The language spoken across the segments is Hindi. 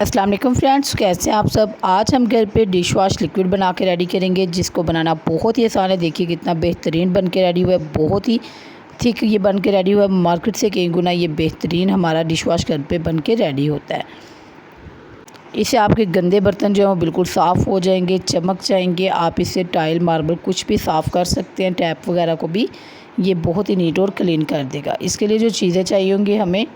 अस्सलाम वालेकुम फ्रेंड्स, कैसे हैं आप सब। आज हम घर पे डिश वॉश लिक्विड बना के रेडी करेंगे, जिसको बनाना बहुत ही आसान है। देखिए कितना बेहतरीन बन के रेडी हुआ है, बहुत ही थिक ये बन के रेडी हुआ है। मार्केट से कई गुना ये बेहतरीन हमारा डिश वॉश घर पे बन के रेडी होता है। इससे आपके गंदे बर्तन जो हैं वो बिल्कुल साफ़ हो जाएंगे, चमक जाएंगे। आप इससे टाइल, मार्बल कुछ भी साफ़ कर सकते हैं, टैप वगैरह को भी ये बहुत ही नीट और क्लीन कर देगा। इसके लिए जो चीज़ें चाहिए होंगी, हमें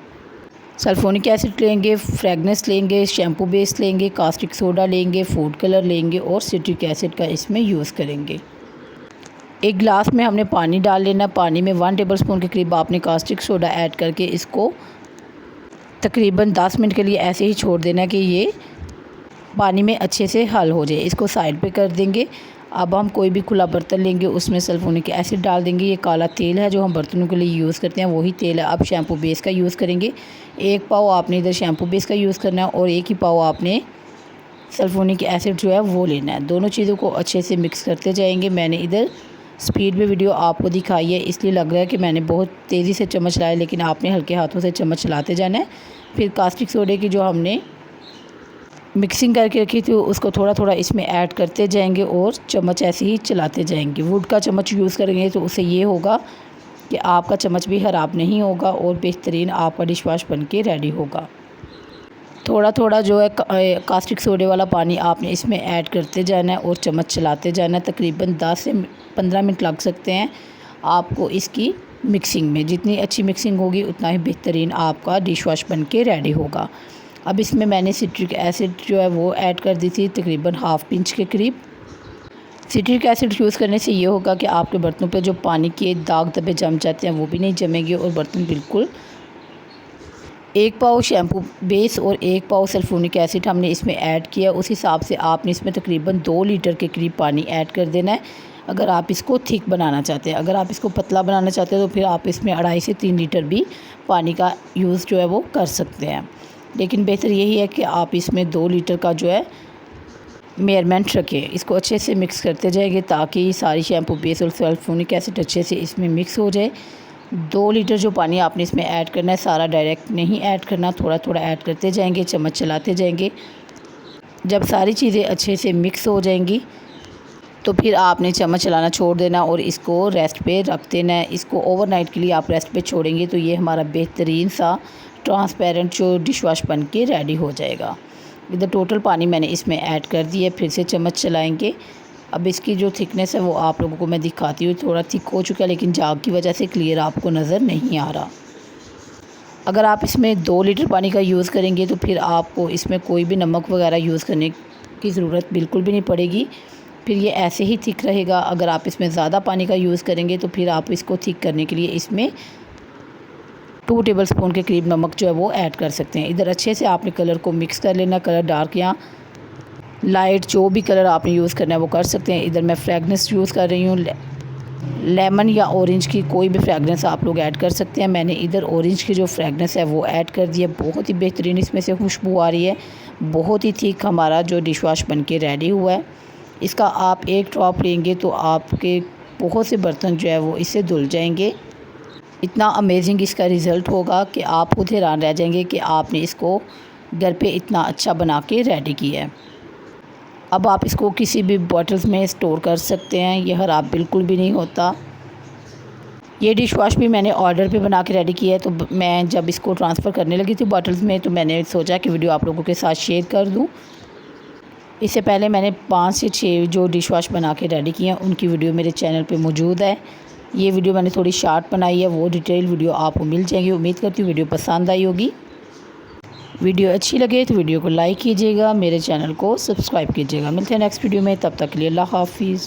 सल्फोनिक एसिड लेंगे, फ्रेगनेंस लेंगे, शैम्पू बेस लेंगे, कास्टिक सोडा लेंगे, फूड कलर लेंगे और सिट्रिक एसिड का इसमें यूज़ करेंगे। एक गिलास में हमने पानी डाल लेना। पानी में 1 टेबलस्पून के करीब आपने कास्टिक सोडा ऐड करके इसको तकरीबन 10 मिनट के लिए ऐसे ही छोड़ देना कि ये पानी में अच्छे से हल हो जाए। इसको साइड पे कर देंगे। अब हम कोई भी खुला बर्तन लेंगे, उसमें सल्फोनिक एसिड डाल देंगे। ये काला तेल है जो हम बर्तनों के लिए यूज़ करते हैं, वही तेल है। अब शैम्पू बेस का यूज़ करेंगे। 1 पाव आपने इधर शैम्पू बेस का यूज़ करना है और 1 ही पाव आपने सल्फोनिक एसिड जो है वो लेना है। दोनों चीज़ों को अच्छे से मिक्स करते जाएंगे। मैंने इधर स्पीड में वीडियो आपको दिखाई है, इसलिए लग रहा है कि मैंने बहुत तेज़ी से चम्मच चलाया, लेकिन आपने हल्के हाथों से चम्मच चलाते जाना है। फिर कास्टिक सोडे की जो हमने मिक्सिंग करके रखी थी उसको थोड़ा थोड़ा इसमें ऐड करते जाएंगे और चम्मच ऐसे ही चलाते जाएंगे। वुड का चम्मच यूज़ करेंगे तो उससे ये होगा कि आपका चम्मच भी ख़राब नहीं होगा और बेहतरीन आपका डिश वॉश बन के रेडी होगा। थोड़ा थोड़ा जो है कास्टिक सोडे वाला पानी आपने इसमें ऐड करते जाना है और चम्मच चलाते जाना है। तकरीबन 10 से 15 मिनट लग सकते हैं आपको इसकी मिक्सिंग में। जितनी अच्छी मिक्सिंग होगी उतना ही बेहतरीन आपका डिश वॉश बन के रेडी होगा। अब इसमें मैंने सिट्रिक एसिड जो है वो ऐड कर दी थी, तकरीबन ½ पिंच के करीब। सिट्रिक एसिड यूज़ करने से ये होगा कि आपके बर्तनों पे जो पानी के दाग धब्बे जम जाते हैं वो भी नहीं जमेंगे और बर्तन बिल्कुल। 1 पाव शैम्पू बेस और 1 पाव सल्फोनिक एसिड हमने इसमें ऐड किया। उस हिसाब से आपने इसमें तकरीबन 2 लीटर के करीब पानी ऐड कर देना है, अगर आप इसको थिक बनाना चाहते हैं। अगर आप इसको पतला बनाना चाहते हैं तो फिर आप इसमें 2.5 से 3 लीटर भी पानी का यूज़ जो है वो कर सकते हैं, लेकिन बेहतर यही है कि आप इसमें 2 लीटर का जो है मेजरमेंट रखें। इसको अच्छे से मिक्स करते जाएंगे ताकि सारी शैम्पू बेस और सल्फोनिक एसिड अच्छे से इसमें मिक्स हो जाए। 2 लीटर जो पानी आपने इसमें ऐड करना है, सारा डायरेक्ट नहीं ऐड करना, थोड़ा थोड़ा ऐड करते जाएंगे, चम्मच चलाते जाएंगे। जब सारी चीज़ें अच्छे से मिक्स हो जाएंगी तो फिर आपने चम्मच चलाना छोड़ देना और इसको रेस्ट पे रख देना है। इसको ओवरनाइट के लिए आप रेस्ट पे छोड़ेंगे तो ये हमारा बेहतरीन सा ट्रांसपेरेंट जो डिश वॉश बन के रेडी हो जाएगा। इधर टोटल पानी मैंने इसमें ऐड कर दिया, फिर से चम्मच चलाएंगे। अब इसकी जो थिकनेस है वो आप लोगों को मैं दिखाती हूँ। थोड़ा थिक हो चुका है लेकिन जाग की वजह से क्लियर आपको नज़र नहीं आ रहा। अगर आप इसमें 2 लीटर पानी का यूज़ करेंगे तो फिर आपको इसमें कोई भी नमक वगैरह यूज़ करने की ज़रूरत बिल्कुल भी नहीं पड़ेगी, फिर ये ऐसे ही थिक रहेगा। अगर आप इसमें ज़्यादा पानी का यूज़ करेंगे तो फिर आप इसको थिक करने के लिए इसमें 2 टेबलस्पून के करीब नमक जो है वो ऐड कर सकते हैं। इधर अच्छे से आपने कलर को मिक्स कर लेना। कलर डार्क या लाइट जो भी कलर आपने यूज़ करना है वो कर सकते हैं। इधर मैं फ्रेगनेंस यूज़ कर रही हूँ, लेमन या ऑरेंज की कोई भी फ्रेगनेंस आप लोग ऐड कर सकते हैं। मैंने इधर ऑरेंज की जो फ्रेगनेंस है वो ऐड कर दी है। बहुत ही बेहतरीन इसमें से खुशबू आ रही है। बहुत ही थिक हमारा जो डिश वॉश बन के रेडी हुआ है। इसका आप 1 ड्रॉप लेंगे तो आपके बहुत से बर्तन जो है वो इससे धुल जाएंगे। इतना अमेजिंग इसका रिज़ल्ट होगा कि आप खुद हैरान रह जाएंगे कि आपने इसको घर पे इतना अच्छा बना के रेडी किया है। अब आप इसको किसी भी बॉटल्स में स्टोर कर सकते हैं, ये ख़राब बिल्कुल भी नहीं होता। ये डिश वॉश भी मैंने ऑर्डर पे बना के रेडी किया है, तो मैं जब इसको ट्रांसफ़र करने लगी थी बॉटल्स में तो मैंने सोचा कि वीडियो आप लोगों के साथ शेयर कर दूँ। इससे पहले मैंने 5 से 6 जो डिश वॉश बना के रेडी किए हैं उनकी वीडियो मेरे चैनल पे मौजूद है। ये वीडियो मैंने थोड़ी शॉर्ट बनाई है, वो डिटेल वीडियो आपको मिल जाएगी। उम्मीद करती हूँ वीडियो पसंद आई होगी। वीडियो अच्छी लगे तो वीडियो को लाइक कीजिएगा, मेरे चैनल को सब्सक्राइब कीजिएगा। मिलते हैं नेक्स्ट वीडियो में, तब तक के लिए अल्लाह हाफिज़।